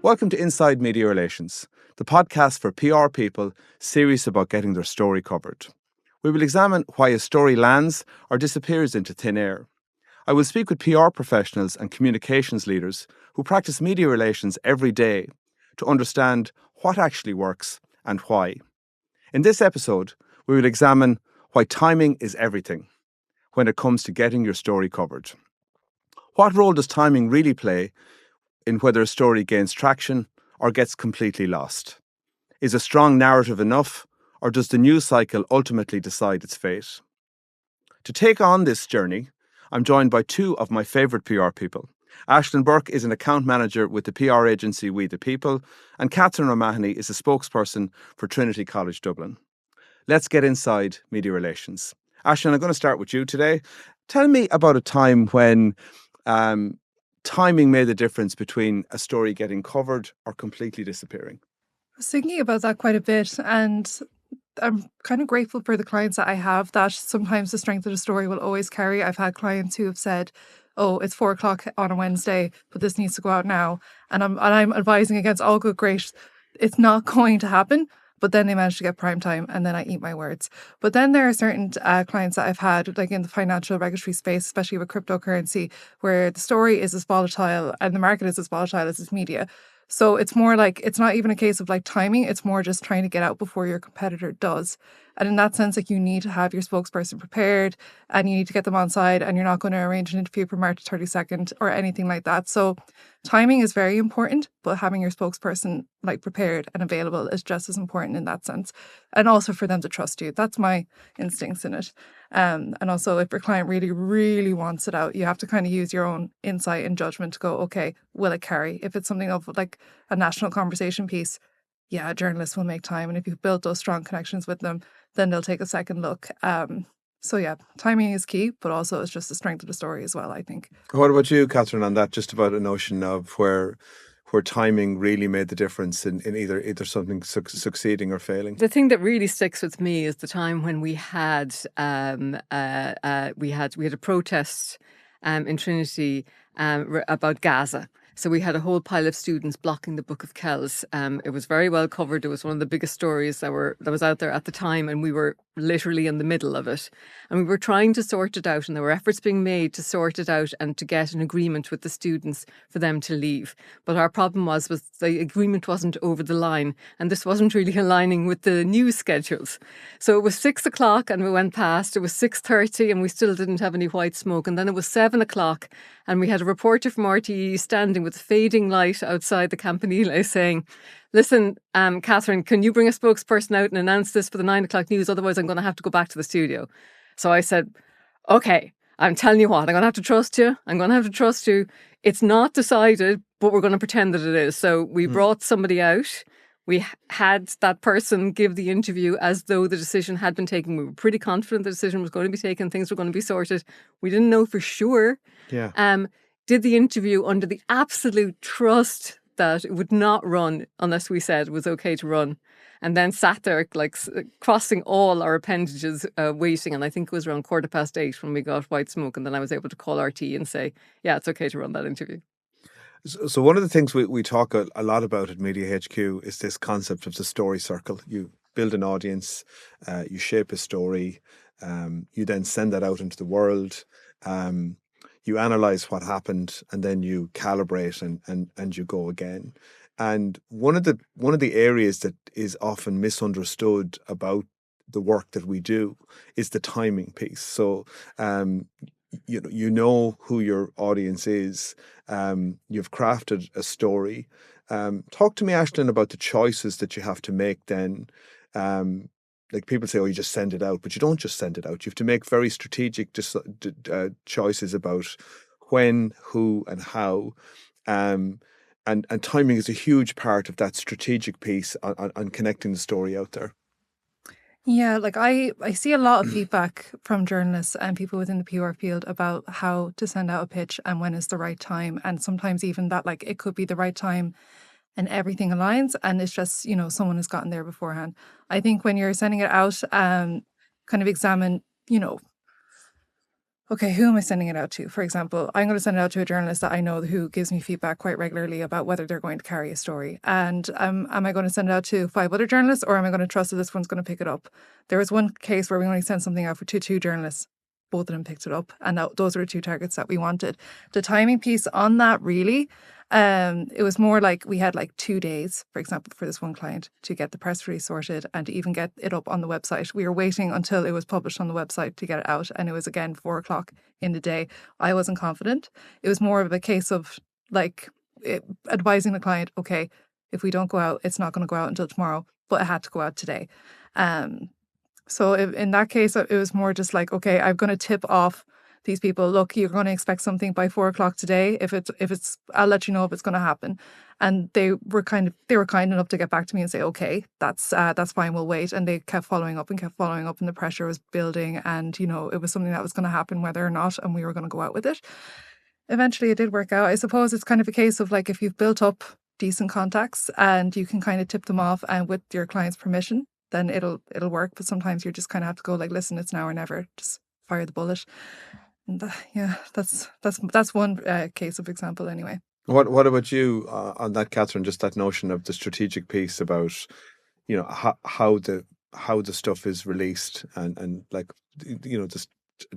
Welcome to Inside Media Relations, the podcast for PR people serious about getting their story covered. We will examine why a story lands or disappears into thin air. I will speak with PR professionals and communications leaders who practice media relations every day to understand what actually works and why. In this episode, we will examine why timing is everything when it comes to getting your story covered. What role does timing really play in whether a story gains traction or gets completely lost? Is a strong narrative enough, or does the news cycle ultimately decide its fate? To take on this journey, I'm joined by two of my favourite PR people. Aisling Burke is an account manager with the PR agency We the People, and Catherine O'Mahony is a spokesperson for Trinity College Dublin. Let's get inside media relations. Aisling, I'm going to start with you today. Tell me about a time when timing made the difference between a story getting covered or completely disappearing. I was thinking about that quite a bit, and I'm kind of grateful for the clients that I have, that sometimes the strength of the story will always carry. I've had clients who have said, oh, it's 4:00 on a Wednesday, but this needs to go out now. And I'm advising against all good, great. It's not going to happen. But then they manage to get prime time, and then I eat my words. But then there are certain clients that I've had, like in the financial regulatory space, especially with cryptocurrency, where the story is as volatile and the market is as volatile as its media. So it's more like, it's not even a case of like timing, it's more just trying to get out before your competitor does. And in that sense, like, you need to have your spokesperson prepared and you need to get them on side, and you're not going to arrange an interview for March 32nd or anything like that. So timing is very important, but having your spokesperson like prepared and available is just as important in that sense. And also for them to trust you. That's my instincts in it. And also if your client really, really wants it out, you have to kind of use your own insight and judgment to go, okay, will it carry? If it's something of like a national conversation piece, yeah, journalists will make time. And if you've built those strong connections with them, then they'll take a second look. So yeah, timing is key, but also it's just the strength of the story as well, I think. What about you, Catherine, on that, just about a notion of where timing really made the difference in either something succeeding or failing? The thing that really sticks with me is the time when we had a protest in Trinity about Gaza. So we had a whole pile of students blocking the Book of Kells. It was very well covered. It was one of the biggest stories that was out there at the time, and we were literally in the middle of it. And we were trying to sort it out, and there were efforts being made to sort it out and to get an agreement with the students for them to leave. But our problem was the agreement wasn't over the line, and this wasn't really aligning with the news schedules. So it was 6:00 and we went past. It was 6:30 and we still didn't have any white smoke. And then it was 7:00 and we had a reporter from RTE standing with a fading light outside the Campanile saying, listen, Catherine, can you bring a spokesperson out and announce this for the 9:00 news? Otherwise, I'm going to have to go back to the studio. So I said, okay, I'm telling you what, I'm going to have to trust you. I'm going to have to trust you. It's not decided, but we're going to pretend that it is. So we brought somebody out. We had that person give the interview as though the decision had been taken. We were pretty confident the decision was going to be taken. Things were going to be sorted. We didn't know for sure. Yeah. Did the interview under the absolute trust that it would not run unless we said it was okay to run. And then sat there like crossing all our appendages waiting. And I think it was around 8:15 when we got white smoke. And then I was able to call RT and say, yeah, it's okay to run that interview. So one of the things we talk a lot about at Media HQ is this concept of the story circle. You build an audience, you shape a story, you then send that out into the world, you analyse what happened, and then you calibrate and you go again. And one of the areas that is often misunderstood about the work that we do is the timing piece. So you know who your audience is. You've crafted a story. Talk to me, Aisling, about the choices that you have to make then. Like people say, oh, you just send it out, but you don't just send it out. You have to make very strategic choices about when, who, and how. And timing is a huge part of that strategic piece on connecting the story out there. Yeah, like I see a lot of feedback from journalists and people within the PR field about how to send out a pitch and when is the right time. And sometimes even that, like, it could be the right time and everything aligns and it's just, someone has gotten there beforehand. I think when you're sending it out, kind of examine, okay, who am I sending it out to? For example, I'm going to send it out to a journalist that I know who gives me feedback quite regularly about whether they're going to carry a story. And am I going to send it out to 5 other journalists, or am I going to trust that this one's going to pick it up? There was one case where we only sent something out to 2 journalists. Both of them picked it up, and those were the 2 targets that we wanted. The timing piece on that, really, it was more like we had like 2 days, for example, for this one client to get the press release sorted and to even get it up on the website. We were waiting until it was published on the website to get it out, and it was again 4:00 in the day. I wasn't confident. It was more of a case of like advising the client, okay, if we don't go out, it's not going to go out until tomorrow, but it had to go out today. So in that case, it was more just like, okay, I'm going to tip off these people. Look, you're going to expect something by 4:00 today. If it's, I'll let you know if it's going to happen. And they were kind enough to get back to me and say, okay, that's fine, we'll wait. And they kept following up, and the pressure was building, and it was something that was going to happen whether or not, and we were going to go out with it. Eventually, it did work out. I suppose it's kind of a case of like, if you've built up decent contacts and you can kind of tip them off and with your client's permission, then it'll work. But sometimes you just kind of have to go like, listen, it's now or never. Just fire the bullet. And that's one case of example anyway. What about you on that, Catherine? Just that notion of the strategic piece about how the stuff is released and like just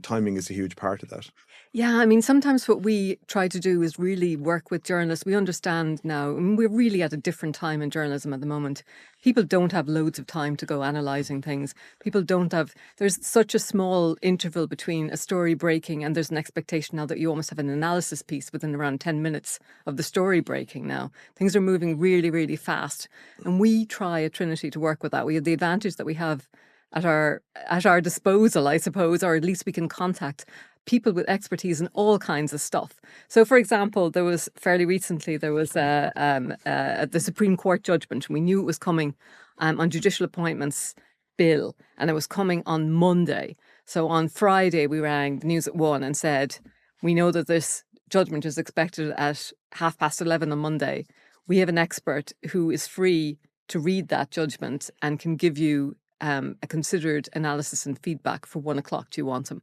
timing is a huge part of that. Yeah, I mean, sometimes what we try to do is really work with journalists. We understand now, and we're really at a different time in journalism at the moment. People don't have loads of time to go analysing things. There's such a small interval between a story breaking, and there's an expectation now that you almost have an analysis piece within around 10 minutes of the story breaking now. Things are moving really, really fast. And we try at Trinity to work with that. We have the advantage that we have at our disposal, I suppose, or at least we can contact people with expertise in all kinds of stuff. So, for example, fairly recently the Supreme Court judgment, and we knew it was coming on judicial appointments bill, and it was coming on Monday. So on Friday, we rang the News at 1 and said, we know that this judgment is expected at 11:30 on Monday. We have an expert who is free to read that judgment and can give you a considered analysis and feedback for 1:00. Do you want him?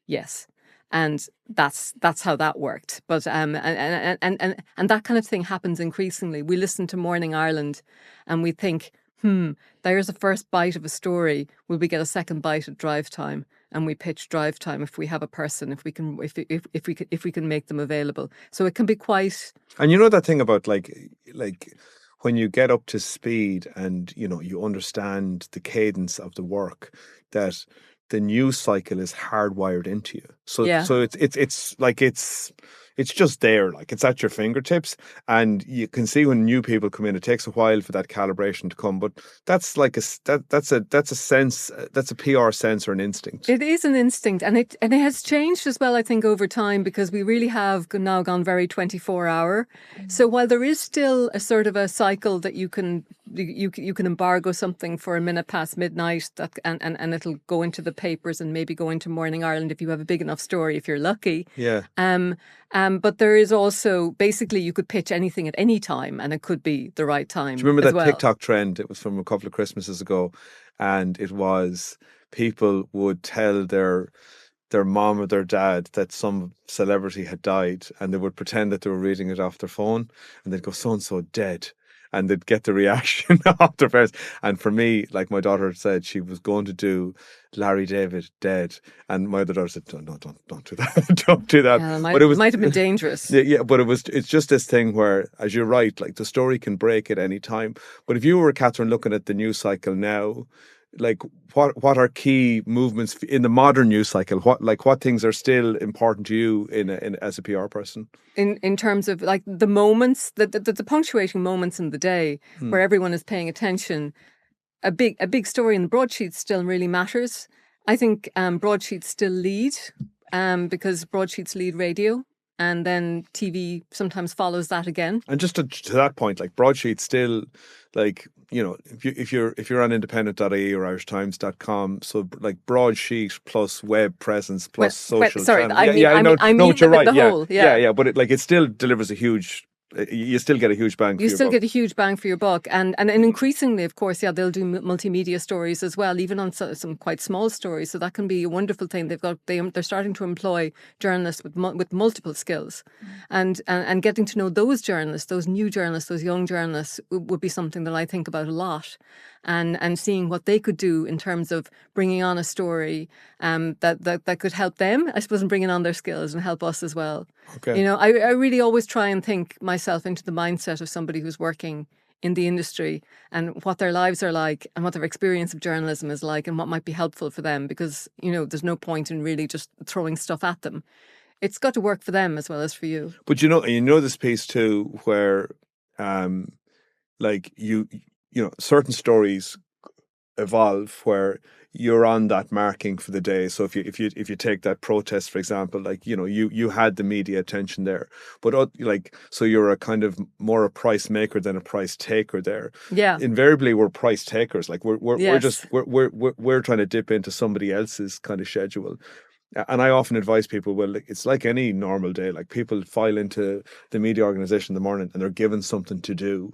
Yes. And that's how that worked. But and that kind of thing happens increasingly. We listen to Morning Ireland and we think, there's a first bite of a story. Will we get a second bite at drive time? And we pitch drive time if we have a person, if we can make them available. So it can be quite. And you know that thing about like when you get up to speed and you understand the cadence of the work, that the news cycle is hardwired into you. So it's just there, like it's at your fingertips, and you can see when new people come in. It takes a while for that calibration to come, but that's like that's a sense, that's a PR sense or an instinct. It is an instinct, and it has changed as well, I think, over time, because we really have now gone very 24-hour. So while there is still a sort of a cycle that you can embargo something for a minute past midnight, and it'll go into the papers and maybe go into Morning Ireland if you have a big enough story, if you're lucky. Yeah. But there is also, basically, you could pitch anything at any time, and it could be the right time. Do you remember that well. TikTok trend? It was from a couple of Christmases ago, and it was people would tell their mom or their dad that some celebrity had died, and they would pretend that they were reading it off their phone, and they'd go, "So-and-so dead." And they'd get the reaction of their parents. And for me, like my daughter said, she was going to do Larry David dead, and my other daughter said, "No, don't do that, don't do that." Yeah, but it might have been dangerous. Yeah, but it's just this thing where, as you're right, like the story can break at any time. But if you were, Catherine, looking at the news cycle now, like what are key movements in the modern news cycle? What things are still important to you as a PR person? In terms of like the moments, the punctuating moments in the day where everyone is paying attention, a big story in the broadsheets still really matters. I think broadsheets still lead because broadsheets lead radio. And then TV sometimes follows that again. And just to that point, like broadsheets still, like, if you're on independent.ie or irishtimes.com, so like broadsheet plus web presence plus social channels. I mean, you're right. the whole. Yeah. But it still delivers a huge you still get a huge bang for You your still buck. get a huge bang for your buck. And increasingly, of course, yeah, they'll do multimedia stories as well, even on some quite small stories. So that can be a wonderful thing. They're starting to employ journalists with multiple skills. And getting to know those journalists, those new journalists, those young journalists would be something that I think about a lot. And seeing what they could do in terms of bringing on a story that could help them, I suppose, and bringing on their skills and help us as well. Okay. You know, I really always try and think myself into the mindset of somebody who's working in the industry and what their lives are like and what their experience of journalism is like and what might be helpful for them, because, you know, there's no point in really just throwing stuff at them. It's got to work for them as well as for you. But you know this piece too, where like you know, certain stories evolve where you're on that marking for the day. So if you take that protest, for example, like, you know, you had the media attention there, but like, so you're a kind of more a price maker than a price taker there. Yeah. Invariably we're price takers. Like we're Yes. just we're trying to dip into somebody else's kind of schedule. And I often advise people, well, it's like any normal day. Like, people file into the media organization in the morning and they're given something to do.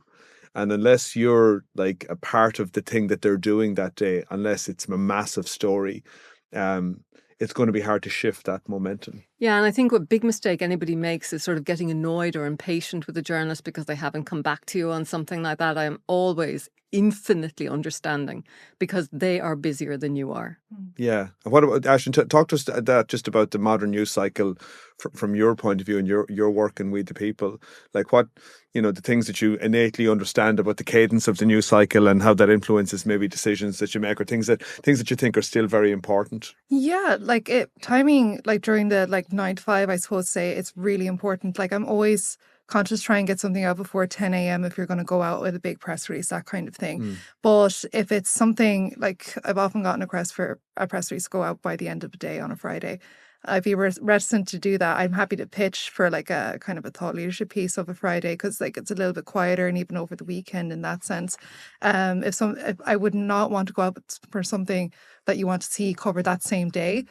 And unless you're like a part of the thing that they're doing that day, unless it's a massive story, it's going to be hard to shift that momentum. Yeah, and I think what big mistake anybody makes is sort of getting annoyed or impatient with a journalist because they haven't come back to you on something like that. I am always infinitely understanding because they are busier than you are. Yeah. And what about, Ashton, talk to us just about the modern news cycle from your point of view and your work in We the People. Like, what, you know, the things that you innately understand about the cadence of the news cycle and how that influences maybe decisions that you make, or things that you think are still very important. Yeah, like timing, like during the 9 to 5, I suppose, say it's really important. Like, I'm always conscious, try and get something out before 10 a.m. if you're going to go out with a big press release, that kind of thing. But if it's something like, I've often gotten a request for a press release to go out by the end of the day on a Friday. I'd be reticent to do that. I'm happy to pitch for like a kind of a thought leadership piece of a Friday, because like it's a little bit quieter, and even over the weekend in that sense. If I would not want to go out for something that you want to see covered that same day,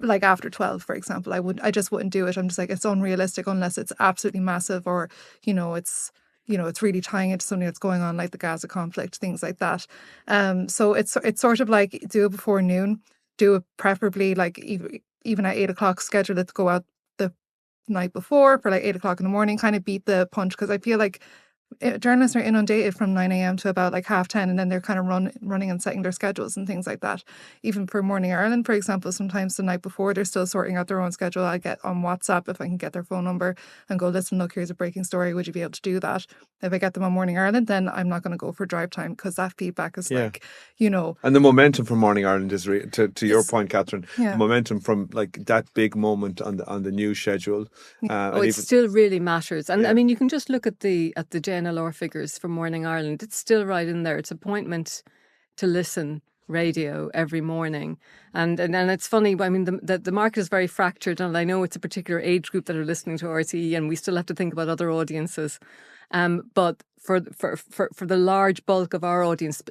like after 12, for example, I just wouldn't do it. I'm just like, it's unrealistic unless it's absolutely massive, or it's really tying into something that's going on, like the Gaza conflict, things like that. So it's sort of like, do it before noon, do it preferably like even at 8 o'clock, schedule it to go out the night before for like 8 o'clock in the morning, kind of beat the punch, because I feel like journalists are inundated from 9 a.m. to about like 10:30, and then they're kind of running and setting their schedules and things like that. Even for Morning Ireland, for example, sometimes the night before they're still sorting out their own schedule. I get on WhatsApp if I can get their phone number and go, listen, look, here's a breaking story. Would you be able to do that? If I get them on Morning Ireland, then I'm not going to go for drive time, because that feedback is like, And the momentum from Morning Ireland is to your point, Catherine. Yeah. The momentum from like that big moment on the news schedule. It still really matters. And I mean, you can just look at the JNLR figures for Morning Ireland. It's still right in there. It's appointment to listen radio every morning. And it's funny, I mean, the market is very fractured, and I know it's a particular age group that are listening to RTE, and we still have to think about other audiences. But for the large bulk of our audience,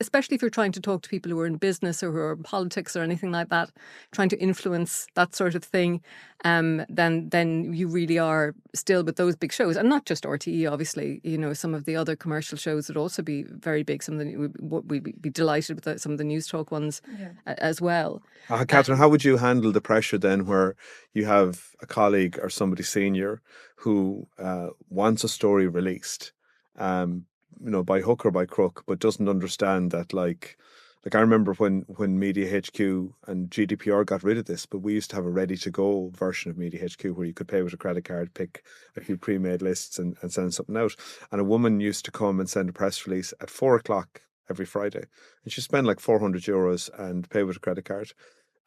especially if you're trying to talk to people who are in business or who are in politics or anything like that, trying to influence that sort of thing, then you really are still with those big shows, and not just RTE, obviously. You know, some of the other commercial shows would also be very big. We'd be delighted with some of the news talk ones as well. Catherine, how would you handle the pressure then, where you have a colleague or somebody senior who wants a story released, by hook or by crook, but doesn't understand that, like I remember when Media HQ and GDPR got rid of this, but we used to have a ready to go version of Media HQ where you could pay with a credit card, pick a few pre-made lists and send something out. And a woman used to come and send a press release at 4 o'clock every Friday, and she spent like €400 and pay with a credit card.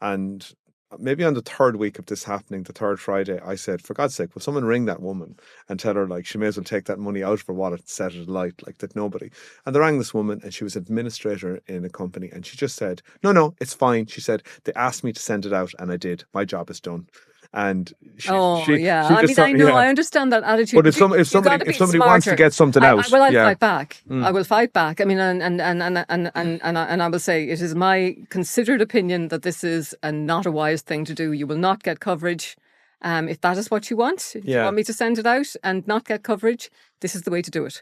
And maybe on the third week of this happening, the third Friday, I said, for God's sake, will someone ring that woman and tell her, like, she may as well take that money out of her wallet and set it alight, like that nobody. And they rang this woman, and she was an administrator in a company, and she just said, no, it's fine. She said, they asked me to send it out, and I did. My job is done. And I understand that attitude. But if somebody wants to get something out, I'll fight back. I will fight back. I mean, and I will say, it is my considered opinion that this is not a wise thing to do. You will not get coverage. If that is what you want, if you Yeah. want me to send it out and not get coverage, this is the way to do it.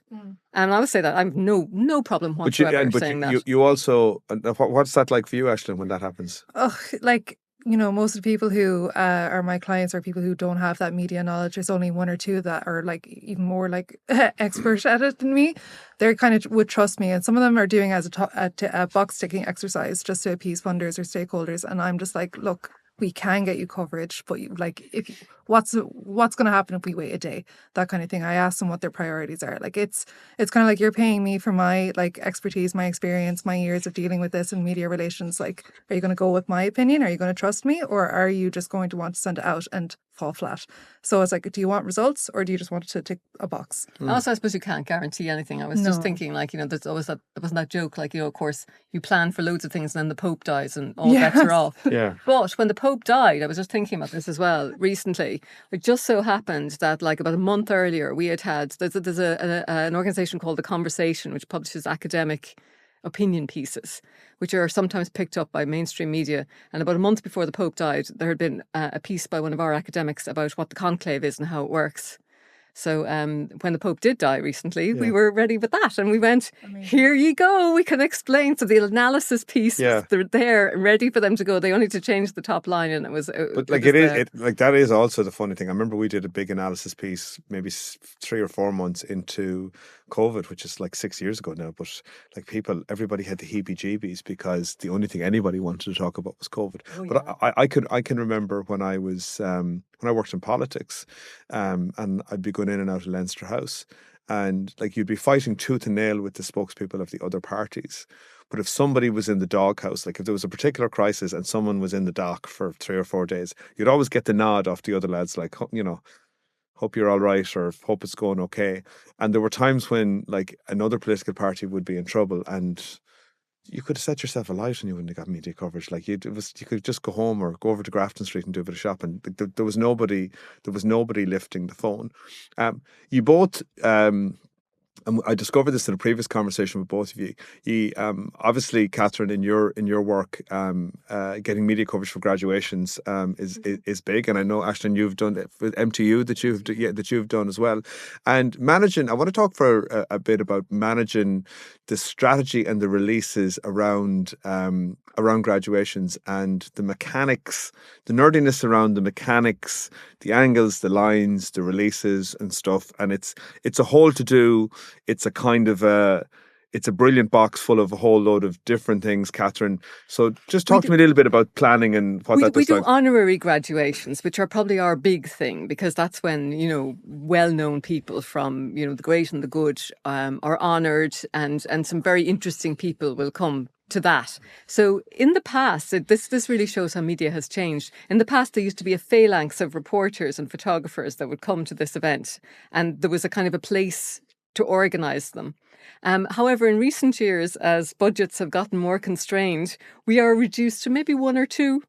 And I would say that I have no problem But you, whatsoever but saying you, that. you also, what's that like for you, Aisling, when that happens? Oh, like, most of the people who are my clients are people who don't have that media knowledge. There's only one or two that are like even more like expert at it than me. They kind of would trust me, and some of them are doing it as a box ticking exercise just to appease funders or stakeholders. And I'm just like, look, we can get you coverage, but what's going to happen if we wait a day? That kind of thing. I ask them what their priorities are. Like it's kind of like you're paying me for my like expertise, my experience, my years of dealing with this in media relations. Like, are you going to go with my opinion? Are you going to trust me, or are you just going to want to send it out and fall flat? So it's like, do you want results, or do you just want to tick a box? Also, I suppose you can't guarantee anything. I was just thinking, like, there's always that, there wasn't that joke, like, of course, you plan for loads of things and then the Pope dies and all bets are off. Yeah. But when the Pope died, I was just thinking about this as well recently. It just so happened that, like, about a month earlier, we had there's an organisation called The Conversation, which publishes academic opinion pieces, which are sometimes picked up by mainstream media. And about a month before the Pope died, there had been a piece by one of our academics about what the conclave is and how it works. So when the Pope did die recently, we were ready with that. And we went, here you go, we can explain. So the analysis piece, they're there, ready for them to go. They only had to change the top line and it was But like that is also the funny thing. I remember we did a big analysis piece maybe 3 or 4 months into COVID, which is like 6 years ago now. But like everybody had the heebie-jeebies because the only thing anybody wanted to talk about was COVID. But I can remember when I was when I worked in politics, and I'd be going in and out of Leinster House, and like you'd be fighting tooth and nail with the spokespeople of the other parties. But if somebody was in the doghouse, like if there was a particular crisis and someone was in the dock for 3 or 4 days, you'd always get the nod off the other lads, like, hope you're all right, or hope it's going okay. And there were times when like another political party would be in trouble and you could have set yourself alight and you wouldn't have got media coverage. Like you could just go home or go over to Grafton Street and do a bit of shopping. There was nobody lifting the phone. You both, and I discovered this in a previous conversation with both of you. You obviously, Catherine, in your work, getting media coverage for graduations is big, and I know, Aisling, you've done it with MTU that you've done as well. And managing, I want to talk for a bit about managing the strategy and the releases around graduations and the mechanics, the nerdiness around the mechanics, the angles, the lines, the releases and stuff. And it's a whole to do. It's a kind of it's a brilliant box full of a whole load of different things, Catherine. So just talk to me a little bit about planning and what that looks like. We do honorary graduations, which are probably our big thing, because that's when, well-known people from, the great and the good are honoured, and some very interesting people will come to that. So in the past, this really shows how media has changed. In the past, there used to be a phalanx of reporters and photographers that would come to this event, and there was a kind of a place to organise them. However, in recent years, as budgets have gotten more constrained, we are reduced to maybe 1 or 2.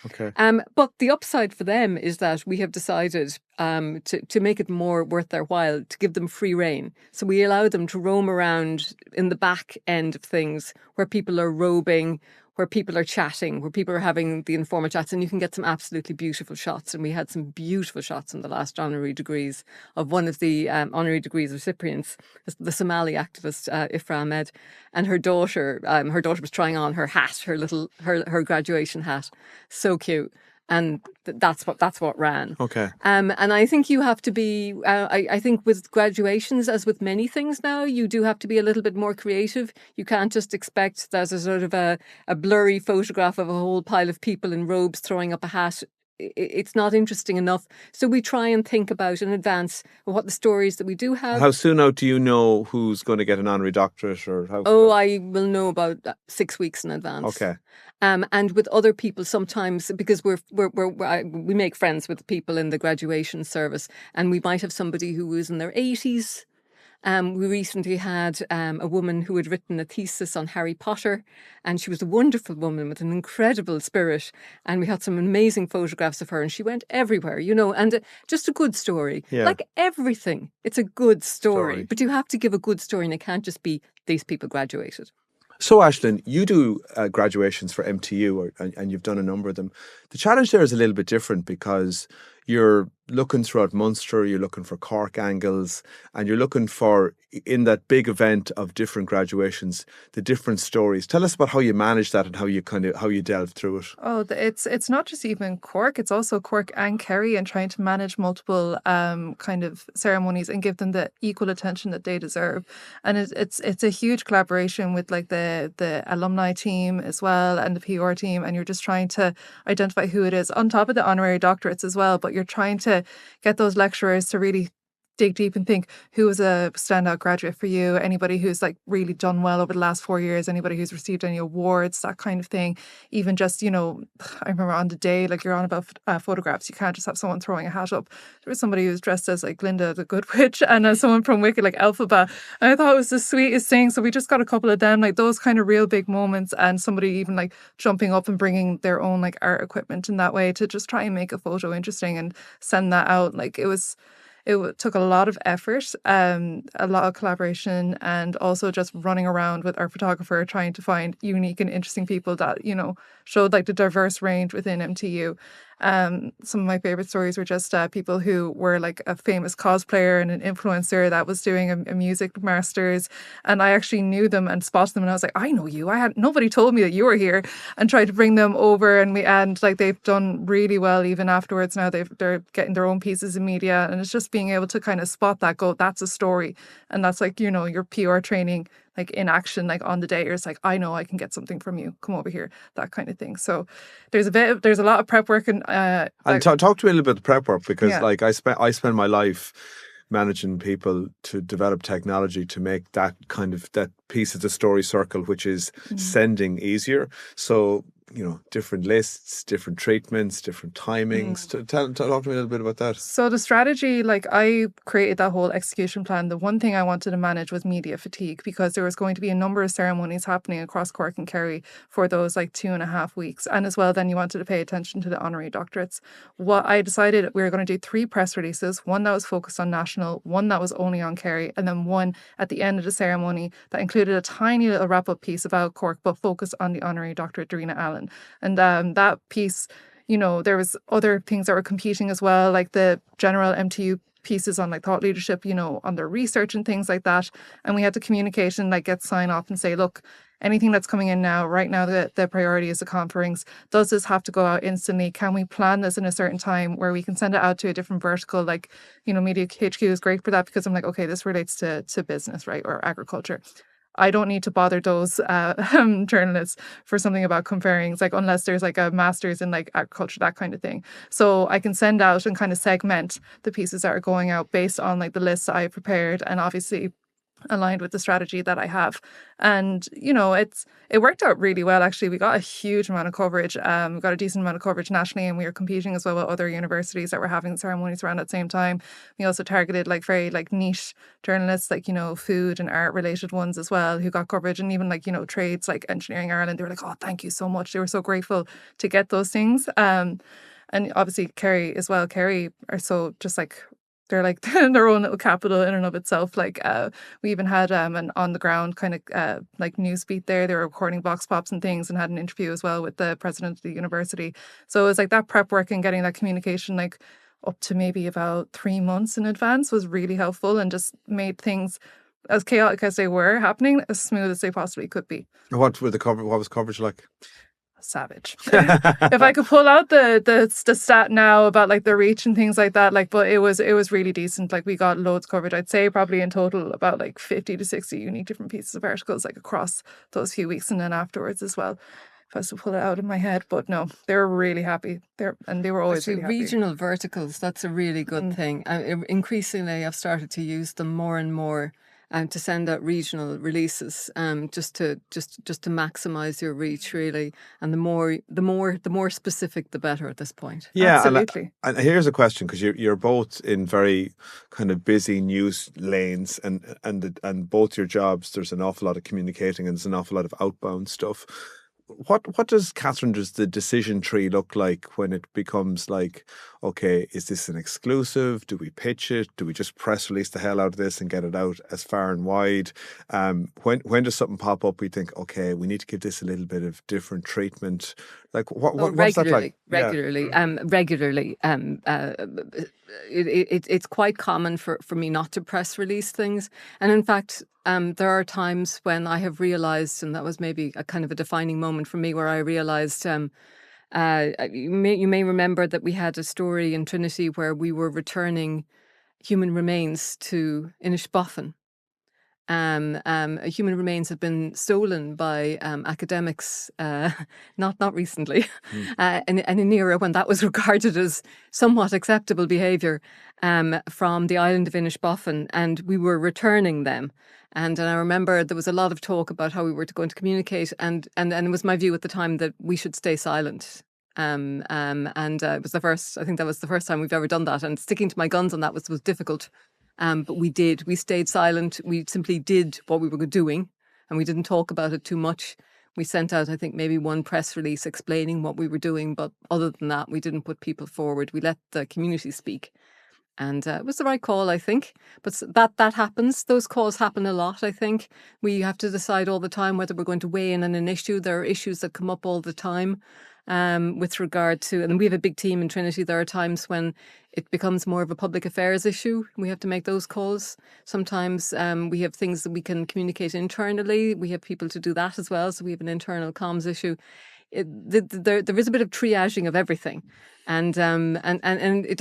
Okay. But the upside for them is that we have decided to make it more worth their while, to give them free rein. So we allow them to roam around in the back end of things where people are robing, where people are chatting, where people are having the informal chats, and you can get some absolutely beautiful shots. And we had some beautiful shots in the last honorary degrees of one of the honorary degrees recipients, the Somali activist Ifra Ahmed, and her daughter. Her daughter was trying on her hat, her graduation hat, so cute. And that's what ran. Okay. And I think you have to be. I think with graduations, as with many things now, you do have to be a little bit more creative. You can't just expect there's a sort of a blurry photograph of a whole pile of people in robes throwing up a hat. It's not interesting enough. So we try and think about in advance what the stories that we do have. How soon out do you know who's going to get an honorary doctorate, or how? Oh, I will know about 6 weeks in advance. Okay. And with other people sometimes, because we make friends with people in the graduation service, and we might have somebody who was in their 80s. We recently had a woman who had written a thesis on Harry Potter, and she was a wonderful woman with an incredible spirit, and we had some amazing photographs of her, and she went everywhere, and just a good story. Yeah. Like everything, it's a good story, but you have to give a good story, and it can't just be these people graduated. So, Aisling, you do graduations for MTU, and you've done a number of them. The challenge there is a little bit different because you're looking throughout Munster, you're looking for Cork angles, and you're looking for, in that big event of different graduations, the different stories. Tell us about how you manage that and how you delve through it. Oh, it's not just even Cork; it's also Cork and Kerry, and trying to manage multiple kind of ceremonies and give them the equal attention that they deserve. And it's a huge collaboration with like the alumni team as well and the PR team, and you're just trying to identify who it is on top of the honorary doctorates as well. But you're trying to get those lecturers to really dig deep and think who was a standout graduate for you, anybody who's like really done well over the last 4 years, anybody who's received any awards, that kind of thing. Even just, I remember on the day, like you're on about photographs, you can't just have someone throwing a hat up. There was somebody who was dressed as like Glinda the Good Witch, and someone from Wicked like Elphaba, and I thought it was the sweetest thing. So we just got a couple of them, like those kind of real big moments, and somebody even like jumping up and bringing their own like art equipment in that way to just try and make a photo interesting and send that out. Like it took a lot of effort, a lot of collaboration, and also just running around with our photographer trying to find unique and interesting people that, showed like the diverse range within MTU. Some of my favorite stories were just people who were like a famous cosplayer and an influencer that was doing a music masters, and I actually knew them and spotted them, and I was like, I know you. Nobody told me that you were here, and tried to bring them over, and like they've done really well even afterwards. Now they're getting their own pieces of media, and it's just being able to kind of spot that, go, that's a story, and that's like your PR training, like in action, like on the day. You're just like, I know I can get something from you. Come over here, that kind of thing. So there's a lot of prep work, and talk to me a little bit of the prep work, because Yeah. like I spend my life managing people to develop technology to make that piece of the story circle, which is sending, easier. So different lists, different treatments, different timings. Talk to me a little bit about that. So the strategy, like I created that whole execution plan. The one thing I wanted to manage was media fatigue, because there was going to be a number of ceremonies happening across Cork and Kerry for those like 2.5 weeks. And as well, then you wanted to pay attention to the honorary doctorates. What I decided, we were going to do 3 press releases, one that was focused on national, one that was only on Kerry, and then one at the end of the ceremony that included a tiny little wrap-up piece about Cork, but focused on the honorary doctorate, Darina Allen. And that piece, there was other things that were competing as well, like the general MTU pieces on like thought leadership, on their research and things like that. And we had to communicate and like get sign off and say, look, anything that's coming in now, right now, the priority is the conference. Does this have to go out instantly? Can we plan this in a certain time where we can send it out to a different vertical? Like, Media HQ is great for that, because I'm like, okay, this relates to business, right? Or agriculture. I don't need to bother those journalists for something about comparing. It's like, unless there's like a master's in like agriculture, that kind of thing. So I can send out and kind of segment the pieces that are going out based on like the lists I prepared, and obviously aligned with the strategy that I have. And it worked out really well, actually. We got a huge amount of coverage. We got a decent amount of coverage nationally, and we were competing as well with other universities that were having ceremonies around at the same time. We also targeted like very like niche journalists, like food and art related ones as well, who got coverage. And even like trades like Engineering Ireland, they were like, oh, thank you so much. They were so grateful to get those things. And obviously Kerry as well. Kerry are so just like, they're like their own little capital in and of itself. Like we even had an on the ground kind of like news beat there. They were recording vox pops and things, and had an interview as well with the president of the university. So it was like that prep work and getting that communication like up to maybe about 3 months in advance was really helpful, and just made things, as chaotic as they were happening, as smooth as they possibly could be. What was coverage like? Savage. If I could pull out the stat now about like the reach and things like that, like, but it was really decent. Like we got loads covered. I'd say probably in total about like 50 to 60 unique different pieces of articles like across those few weeks, and then afterwards as well, if I was to pull it out in my head. But no, they were really happy. They were always Actually, really happy. regional verticals, that's a really good thing. Increasingly, I've started to use them more and more. To send out regional releases, just to maximise your reach, really, and the more specific, the better at this point. Yeah, absolutely. And here's a question, because you're both in very kind of busy news lanes, and both your jobs, there's an awful lot of communicating and there's an awful lot of outbound stuff. what does Catherine, does the decision tree look like when it becomes like, okay, is this an exclusive? Do we pitch it? Do we just press release the hell out of this and get it out as far and wide? When does something pop up, we think, okay, we need to give this a little bit of different treatment? Like what's that like? Regularly. It's quite common for me not to press release things, and in fact, there are times when I have realised, and that was maybe a kind of a defining moment for me, where I realised. You may remember that we had a story in Trinity where we were returning human remains to Inishbofin. Human remains have been stolen by academics, not recently, in an era when that was regarded as somewhat acceptable behaviour, from the island of Inishbofin, and we were returning them. And I remember there was a lot of talk about how we were going to communicate, and it was my view at the time that we should stay silent. It was the first. I think that was the first time we've ever done that, and sticking to my guns on that was difficult. But we did. We stayed silent. We simply did what we were doing, and we didn't talk about it too much. We sent out, I think, maybe one press release explaining what we were doing, but other than that, we didn't put people forward. We let the community speak. And it was the right call, I think. But that happens. Those calls happen a lot, I think. We have to decide all the time whether we're going to weigh in on an issue. There are issues that come up all the time with regard to, and we have a big team in Trinity. There are times when it becomes more of a public affairs issue. We have to make those calls. Sometimes we have things that we can communicate internally. We have people to do that as well. So we have an internal comms issue. There is a bit of triaging of everything. And it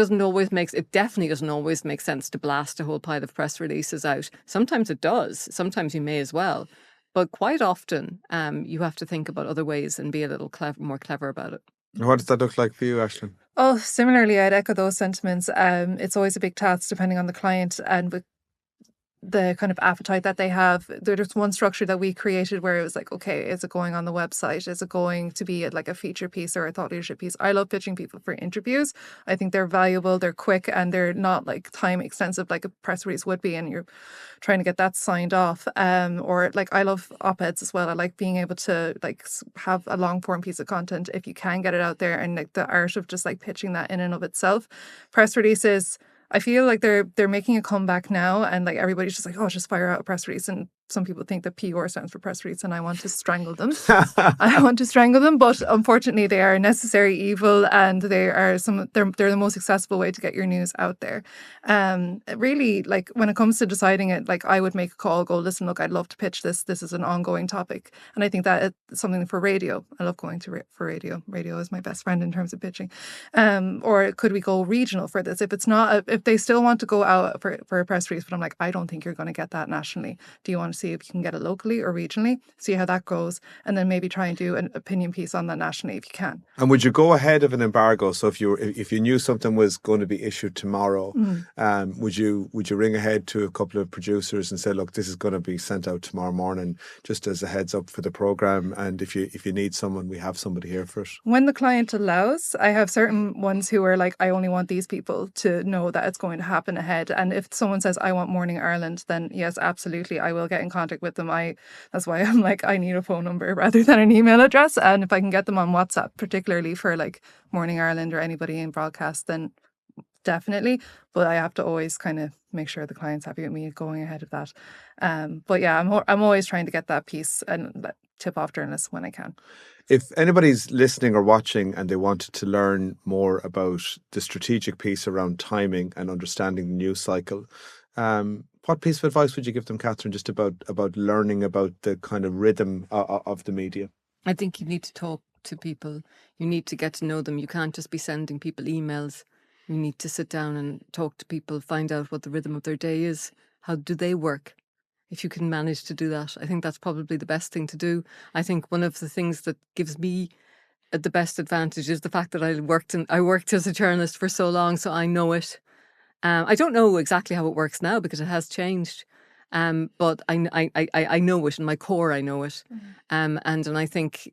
definitely doesn't always make sense to blast a whole pile of press releases out. Sometimes it does. Sometimes you may as well. But quite often, you have to think about other ways and be a little more clever about it. What does that look like for you, Aisling? Oh, similarly, I'd echo those sentiments. It's always a big task depending on the client and with the kind of appetite that they have. There's one structure that we created where it was like, okay, is it going on the website? Is it going to be like a feature piece or a thought leadership piece? I love pitching people for interviews. I think they're valuable, they're quick, and they're not like time extensive like a press release would be, and you're trying to get that signed off. Or like I love op-eds as well. I like being able to like have a long form piece of content if you can get it out there, and like the art of just like pitching that in and of itself. Press releases, I feel like they're making a comeback now, and like everybody's just like, oh, just fire out a press release. And some people think that PR stands for press release, and I want to strangle them. I want to strangle them, but unfortunately, they are a necessary evil, and they're the most accessible way to get your news out there. Really, like when it comes to deciding it, like I would make a call, go, listen, look, I'd love to pitch this. This is an ongoing topic, and I think that it's something for radio. I love going for radio. Radio is my best friend in terms of pitching. Or could we go regional for this? If it's not, if they still want to go out for a press release, but I'm like, I don't think you're going to get that nationally. Do you want to see if you can get it locally or regionally? See how that goes, and then maybe try and do an opinion piece on that nationally if you can. And would you go ahead of an embargo? So if you knew something was going to be issued tomorrow, would you ring ahead to a couple of producers and say, look, this is going to be sent out tomorrow morning, just as a heads up for the program, and if you need someone, we have somebody here for it? When the client allows, I have certain ones who are like, I only want these people to know that it's going to happen ahead. And if someone says, I want Morning Ireland, then yes, absolutely, I will get in contact with them. That's why I'm like, I need a phone number rather than an email address. And if I can get them on WhatsApp, particularly for like Morning Ireland or anybody in broadcast, then definitely. But I have to always kind of make sure the client's happy with me going ahead of that. But yeah, I'm always trying to get that piece and tip off journalists when I can. If anybody's listening or watching and they wanted to learn more about the strategic piece around timing and understanding the news cycle, what piece of advice would you give them, Catherine, just about learning about the kind of rhythm of the media? I think you need to talk to people. You need to get to know them. You can't just be sending people emails. You need to sit down and talk to people, find out what the rhythm of their day is. How do they work? If you can manage to do that, I think that's probably the best thing to do. I think one of the things that gives me the best advantage is the fact that I worked as a journalist for so long, so I know it. I don't know exactly how it works now because it has changed, but I know it in my core. I know it, and I think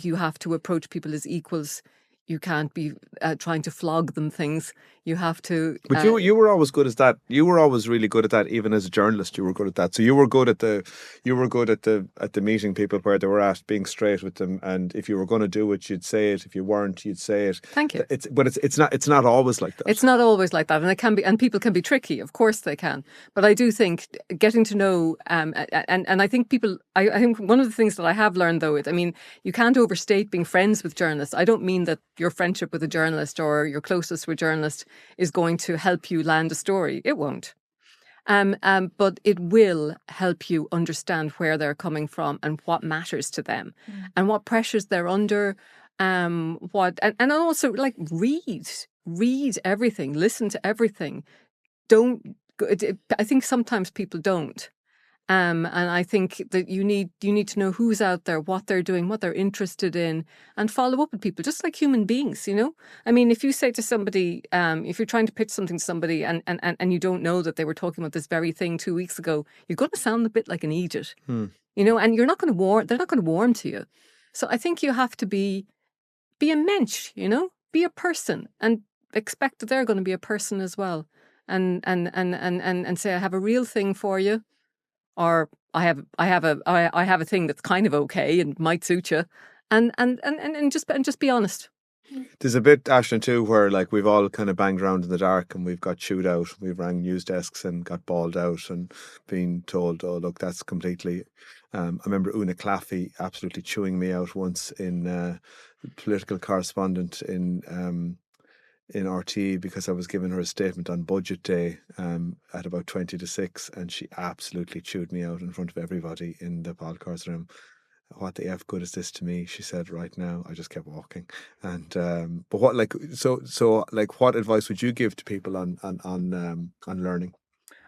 you have to approach people as equals. You can't be trying to flog them things. You have to. But you were always good at that. You were always really good at that. Even as a journalist, you were good at that. So you were good at the meeting people where they were at, being straight with them. And if you were going to do it, you'd say it. If you weren't, you'd say it. Thank you. It's not always like that. It's not always like that, and it can be. And people can be tricky. Of course, they can. But I do think getting to know, and I think people. I think one of the things that I have learned, though, I mean, you can't overstate being friends with journalists. I don't mean that your friendship with a journalist or your closest with a journalist is going to help you land a story. It won't. But it will help you understand where they're coming from and what matters to them and what pressures they're under. And also like read everything, listen to everything. I think sometimes people don't. And I think that you need to know who's out there, what they're doing, what they're interested in, and follow up with people, just like human beings, you know? I mean, if you say to somebody, if you're trying to pitch something to somebody and you don't know that they were talking about this very thing 2 weeks ago, you're going to sound a bit like an idiot, you know, and they're not going to warm to you. So I think you have to be a mensch, you know, be a person and expect that they're going to be a person as well. And say, I have a real thing for you. Or I have a thing that's kind of okay and might suit you, and just be honest. There's a bit, Aisling, too, where like we've all kind of banged around in the dark and we've got chewed out. We've rang news desks and got bawled out and been told, "Oh, look, that's completely." I remember Una Claffey absolutely chewing me out once in political correspondent in RT because I was giving her a statement on budget day at about 20 to 6, and she absolutely chewed me out in front of everybody in the podcast room. What the F good is this to me? She said right now. I just kept walking. And but what what advice would you give to people on learning?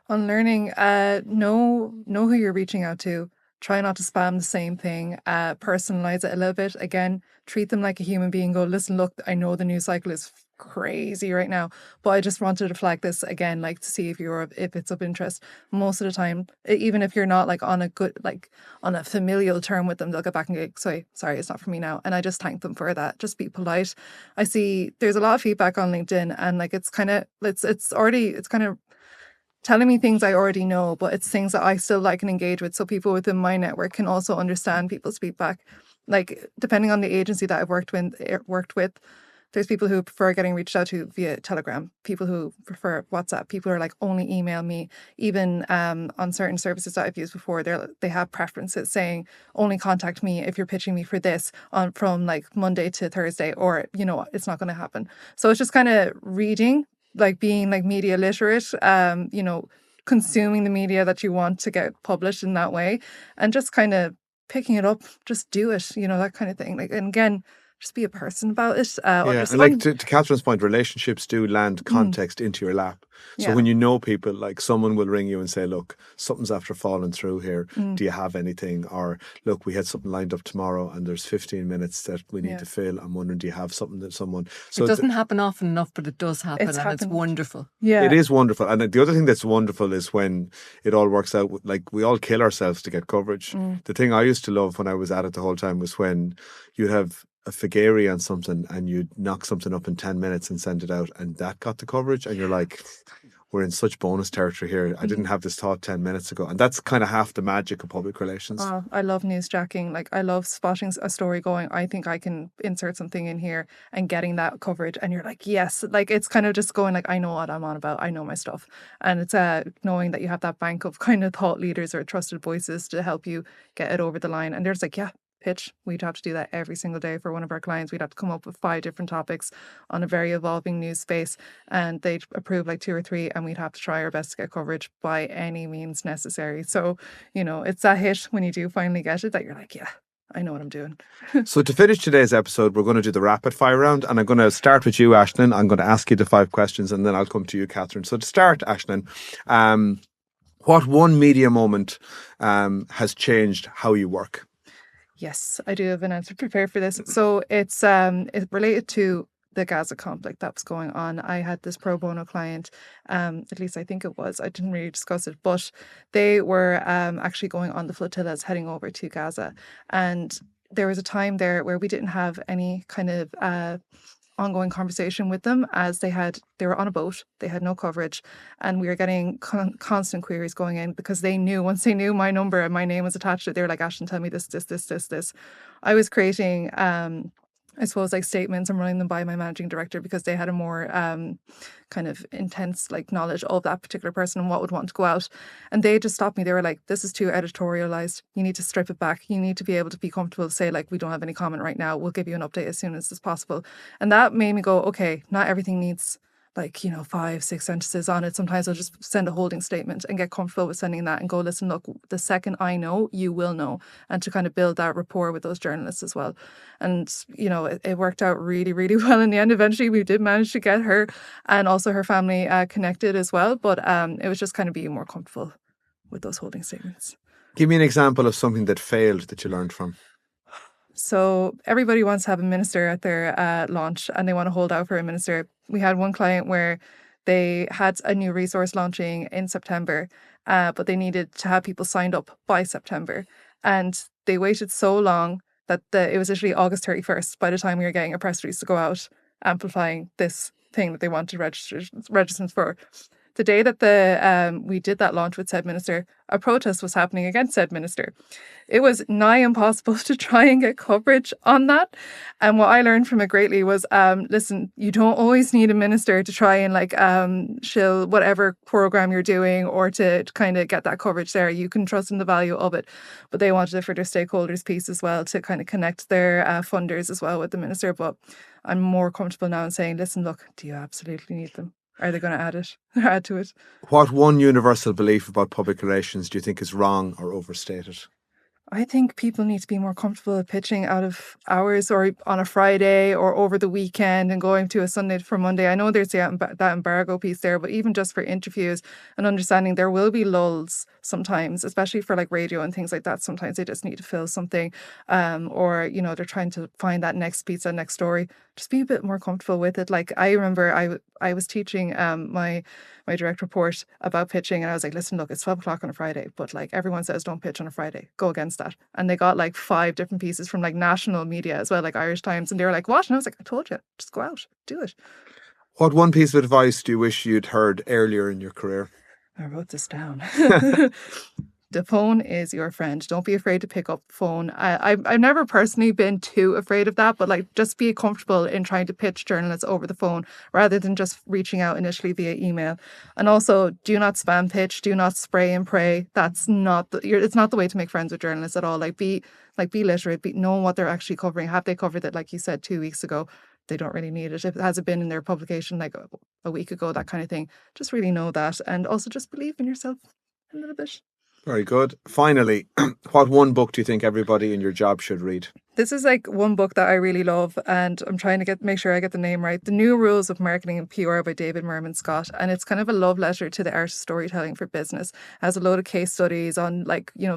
On learning, know who you're reaching out to. Try not to spam the same thing. Personalize it a little bit. Again, treat them like a human being. Go, listen, look, I know the news cycle is crazy right now, but I just wanted to flag this again, like to see if it's of interest. Most of the time, even if you're not like on a familial term with them, they'll get back and go, sorry, it's not for me now. And I just thank them for that. Just be polite. I see there's a lot of feedback on LinkedIn, and like it's kind of telling me things I already know, but it's things that I still like and engage with. So people within my network can also understand people's feedback. Like depending on the agency that I've worked with, there's people who prefer getting reached out to via Telegram, people who prefer WhatsApp, people who are like only email me. Even on certain services that I've used before, they have preferences saying only contact me if you're pitching me for this from like Monday to Thursday, or you know it's not going to happen. So it's just kind of reading, like being like media literate, you know, consuming the media that you want to get published in that way, and just kind of picking it up, just do it, you know, that kind of thing. Like, and again, just be a person about it. And like to Catherine's point, relationships do land context into your lap. So when you know people, like someone will ring you and say, look, something's after falling through here. Do you have anything? Or look, we had something lined up tomorrow and there's 15 minutes that we need to fill. I'm wondering, do you have something that someone... So it doesn't happen often enough, but it does happen, it's wonderful. Yeah. It is wonderful. And the other thing that's wonderful is when it all works out, like we all kill ourselves to get coverage. The thing I used to love when I was at it the whole time was when you'd have a figari on something and you'd knock something up in 10 minutes and send it out, and that got the coverage, and you're like, we're in such bonus territory here. I didn't have this thought 10 minutes ago. And that's kind of half the magic of public relations. Oh, I love newsjacking. Like I love spotting a story going, I think I can insert something in here, and getting that coverage. And you're like, yes, like it's kind of just going like, I know what I'm on about. I know my stuff. And it's knowing that you have that bank of kind of thought leaders or trusted voices to help you get it over the line. And there's like, pitch. We'd have to do that every single day for one of our clients. We'd have to come up with 5 different topics on a very evolving news space, and they'd approve like 2 or 3, and we'd have to try our best to get coverage by any means necessary. So, you know, it's that hit when you do finally get it that you're like, yeah, I know what I'm doing. So to finish today's episode, we're going to do the rapid fire round, and I'm going to start with you, Aisling. I'm going to ask you the 5 questions, and then I'll come to you, Catherine. So to start, Aisling, what one media moment has changed how you work? Yes, I do have an answer prepared for this. So it's related to the Gaza conflict that was going on. I had this pro bono client, at least I think it was. I didn't really discuss it, but they were actually going on the flotillas heading over to Gaza. And there was a time there where we didn't have any kind of ongoing conversation with them as they were on a boat, they had no coverage, and we were getting constant queries going in because once they knew my number and my name was attached to it, they were like, Ashton, tell me this. I was creating I suppose like statements and running them by my managing director because they had a more kind of intense like knowledge of that particular person and what would want to go out. And they just stopped me. They were like, this is too editorialized. You need to strip it back. You need to be able to be comfortable to say like, we don't have any comment right now. We'll give you an update as soon as possible. And that made me go, okay, not everything needs like, 5, 6 sentences on it. Sometimes I'll just send a holding statement and get comfortable with sending that and go, listen, look, the second I know, you will know. And to kind of build that rapport with those journalists as well. And, it worked out really, really well in the end. Eventually, we did manage to get her and also her family connected as well. But it was just kind of being more comfortable with those holding statements. Give me an example of something that failed that you learned from. So everybody wants to have a minister at their launch and they want to hold out for a minister. We had one client where they had a new resource launching in September, but they needed to have people signed up by September. And they waited so long that it was literally August 31st by the time we were getting a press release to go out amplifying this thing that they wanted registrants for. The day that we did that launch with said minister, a protest was happening against said minister. It was nigh impossible to try and get coverage on that. And what I learned from it greatly was, listen, you don't always need a minister to try and shill whatever program you're doing or to kind of get that coverage there. You can trust in the value of it. But they wanted it for their stakeholders piece as well to kind of connect their funders as well with the minister. But I'm more comfortable now in saying, listen, look, do you absolutely need them? Are they going to add to it? What one universal belief about public relations do you think is wrong or overstated? I think people need to be more comfortable pitching out of hours or on a Friday or over the weekend and going to a Sunday for Monday. I know there's that embargo piece there, but even just for interviews and understanding there will be lulls sometimes, especially for like radio and things like that. Sometimes they just need to fill something or, they're trying to find that next piece, that next story. Just be a bit more comfortable with it. Like I remember I was teaching my direct report about pitching and I was like, listen, look, it's 12 o'clock on a Friday, but like everyone says don't pitch on a Friday, go against that. And they got like 5 different pieces from like national media as well, like Irish Times, and they were like, what? And I was like, I told you, just go out, do it. What one piece of advice do you wish you'd heard earlier in your career? I wrote this down. The phone is your friend. Don't be afraid to pick up the phone. I've never personally been too afraid of that, but like just be comfortable in trying to pitch journalists over the phone rather than just reaching out initially via email. And also, do not spam pitch. Do not spray and pray. That's not it's not the way to make friends with journalists at all. Be literate. Know what they're actually covering. Have they covered it, like you said 2 weeks ago? They don't really need it. If it hasn't been in their publication like a week ago, that kind of thing. Just really know that, and also just believe in yourself a little bit. Very good. Finally, what one book do you think everybody in your job should read? This is like one book that I really love, and I'm trying to make sure I get the name right. The New Rules of Marketing and PR by David Merman Scott. And it's kind of a love letter to the art of storytelling for business. It has a load of case studies on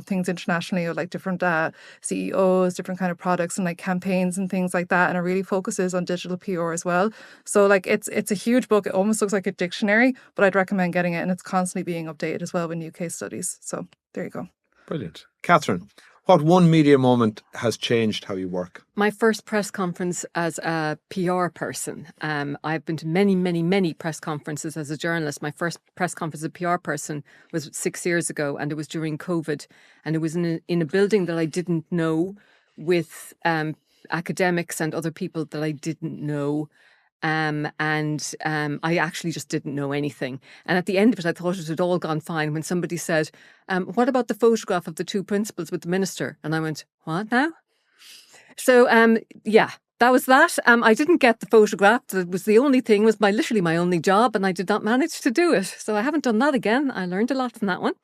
things internationally of like different CEOs, different kind of products and like campaigns and things like that. And it really focuses on digital PR as well. So like it's a huge book. It almost looks like a dictionary, but I'd recommend getting it. And it's constantly being updated as well with new case studies. So there you go. Brilliant. Catherine, what one media moment has changed how you work? My first press conference as a PR person. I've been to many, many, many press conferences as a journalist. My first press conference as a PR person was 6 years ago, and it was during COVID. And it was in a building that I didn't know, with academics and other people that I didn't know. I actually just didn't know anything. And at the end of it, I thought it had all gone fine when somebody said, what about the photograph of the 2 principals with the minister? And I went, what now? So, that was that. I didn't get the photograph. That was the only thing, was literally my only job, and I did not manage to do it. So I haven't done that again. I learned a lot from that one.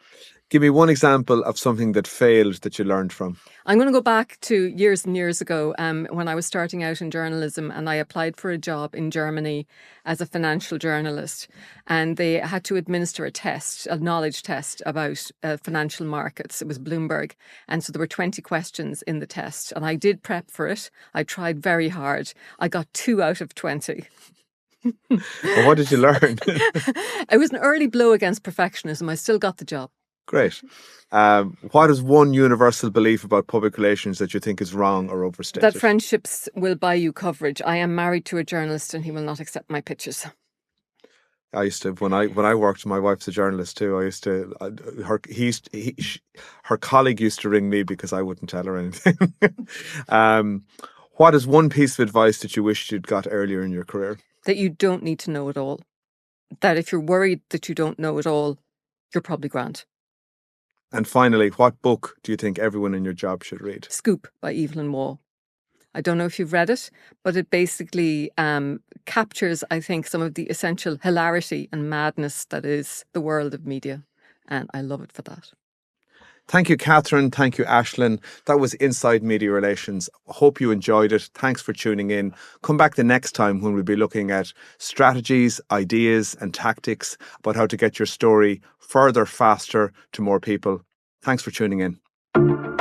Give me one example of something that failed that you learned from. I'm going to go back to years and years ago when I was starting out in journalism, and I applied for a job in Germany as a financial journalist. And they had to administer a test, a knowledge test about financial markets. It was Bloomberg. And so there were 20 questions in the test. And I did prep for it. I tried very hard. I got 2 out of 20. Well, what did you learn? It was an early blow against perfectionism. I still got the job. Great. What is one universal belief about public relations that you think is wrong or overstated? That friendships will buy you coverage. I am married to a journalist and he will not accept my pitches. I used to when I worked. My wife's a journalist too. I used to her colleague used to ring me because I wouldn't tell her anything. What is one piece of advice that you wished you'd got earlier in your career? That you don't need to know it all. That if you're worried that you don't know it all, you're probably grand. And finally, what book do you think everyone in your job should read? Scoop by Evelyn Waugh. I don't know if you've read it, but it basically captures, I think, some of the essential hilarity and madness that is the world of media. And I love it for that. Thank you, Catherine. Thank you, Aisling. That was Inside Media Relations. Hope you enjoyed it. Thanks for tuning in. Come back the next time when we'll be looking at strategies, ideas and tactics about how to get your story further, faster to more people. Thanks for tuning in.